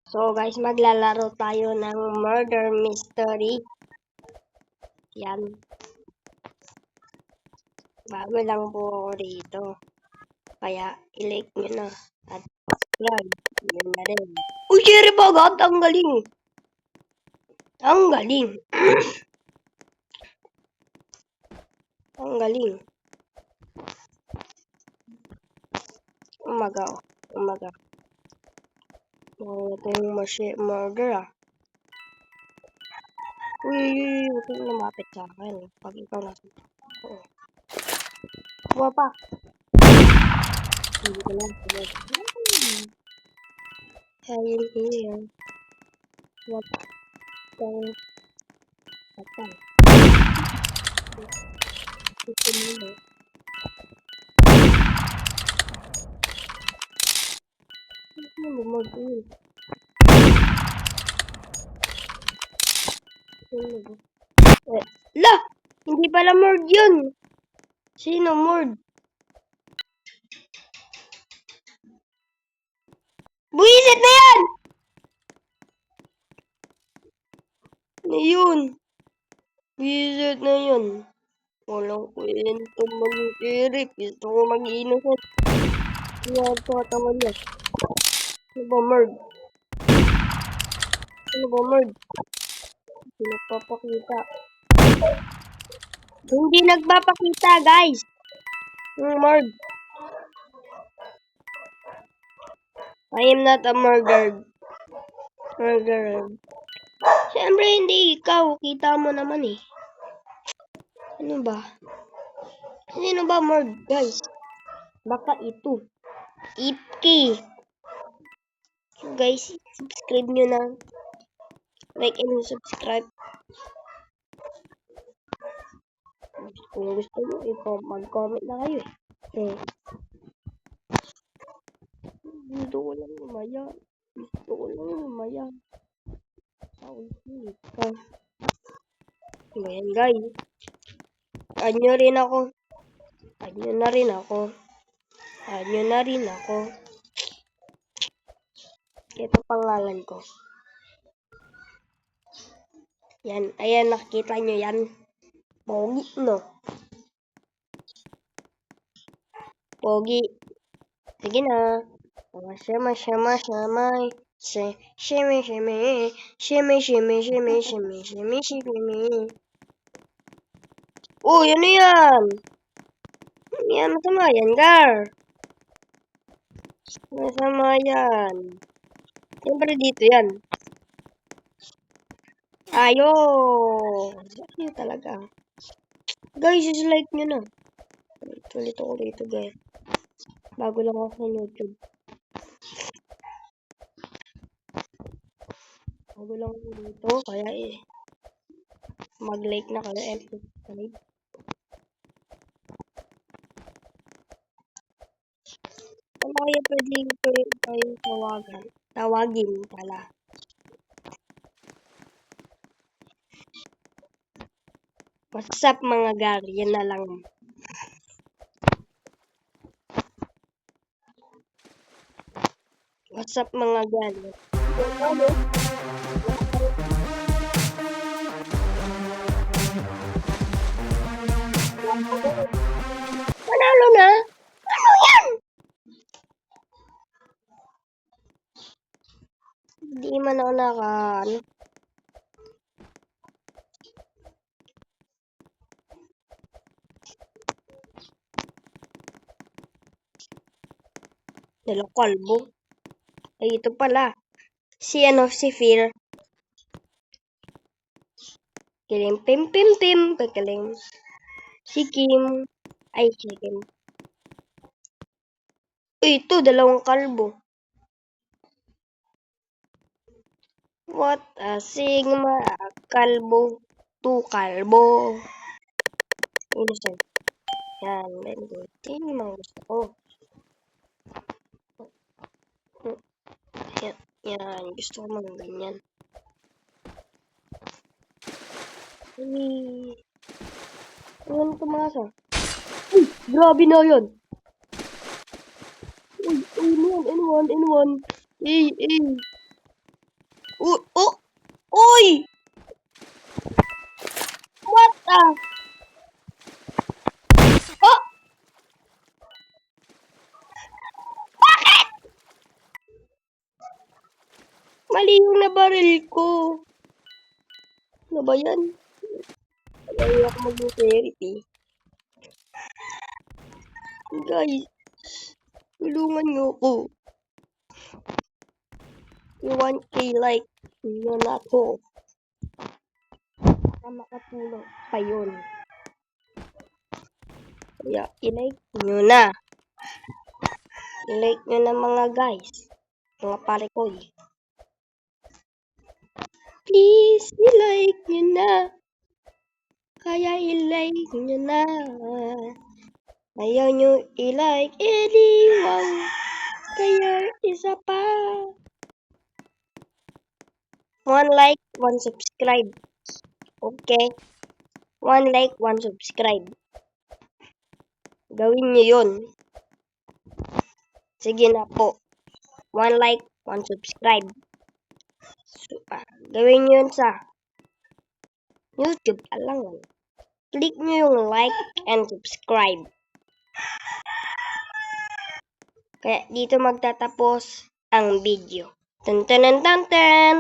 So guys, maglalaro tayo ng murder mystery. Yan. Bago lang po ako rito. Kaya i-like nyo na. At subscribe. Yun na rin. Uy, Jerry Bagat! Ang galing! Ang galing! Ang galing. Umaga. Umaga. Ito yung murder ah. Uy, huwag kang lumapit sa akin. Pag ikaw nasa... Oo. Buwa pa. Hindi ko lang. Ayun here. What the... Patay. Ito muna. Ano lumod yun? La! Hindi pala mord yun! Sino mord? Buisit na yan! Ano yun? Buisit na yun. Walang kwento mag-irip. Gusto ko mag-innocent. Kaya tatawa niya. Ano ba mord? Ano ba mord? Hindi nagpapakita. Hindi nagpapakita, guys! Mord. I am not a murdered. Murderer. Siyempre, hindi ikaw. Kita mo naman eh. Ano ba? Sino ba mord, guys? Baka ito. Ipki. So guys, subscribe nyo na. Like and subscribe. Kung gusto mo, mag-comment na kayo eh. Gusto ko lang lumaya. Gusto ko lang lumaya. Ayan guys. Add nyo rin ako. Add nyo na rin ako. Add nyo na rin ako. Ito pangalan ko. Yan. Ayan, nakikita nyo yan. Pogi, no? Pogi. Sige na. Shimmy. Oh, yan na yan. Yan, masama yan, gar. Masama yan. Siyempre dito yan. Ayo. Sakyo talaga. Guys, like nyo na. Ulit ako dito, guys. Bago lang ako sa YouTube. Bago lang ako dito, kaya mag-like na kayo and subscribe. Ano kaya pwede kayong tawagin pala. What's up mga gar? Yan na lang. What's up mga gar? Panalo na? Ano yan? Hindi man ako ano. Dalawang kalbo. Ay, ito pala. Si Fear. Kilim pim. Pagkalim. Si Kim. Ay, si Kim. Uy, ito, dalawang kalbo. What a sigma, kalbo, tu kalbo. Innocent. Yan, very good. Yan yung mga gusto ko. Yan, gusto ko mga ganyan. Ayan, tumasa. Uy, grabe na yun. Uy, anyone. Mali yung nabaril ko. Ano ba yan? Ayaw ako mag-therapy. Guys, tulungan niyo ako. 1K like yun ako. Para makatulong pa yun. Kaya i-like nyo na. I-like nyo na mga guys. Mga pare ko. Please, i-like nyo na. Kaya i-like nyo na. Ayaw nyo i-like, wow. Kaya isa pa. 1 like, 1 subscribe. Okay? 1 like, 1 subscribe. Gawin nyo yun. Sige na po. 1 like, 1 subscribe. So, gawin nyo yun sa YouTube lang. Click nyo yung like and subscribe. Kaya dito magtatapos ang video. Tan tan tan tan tan.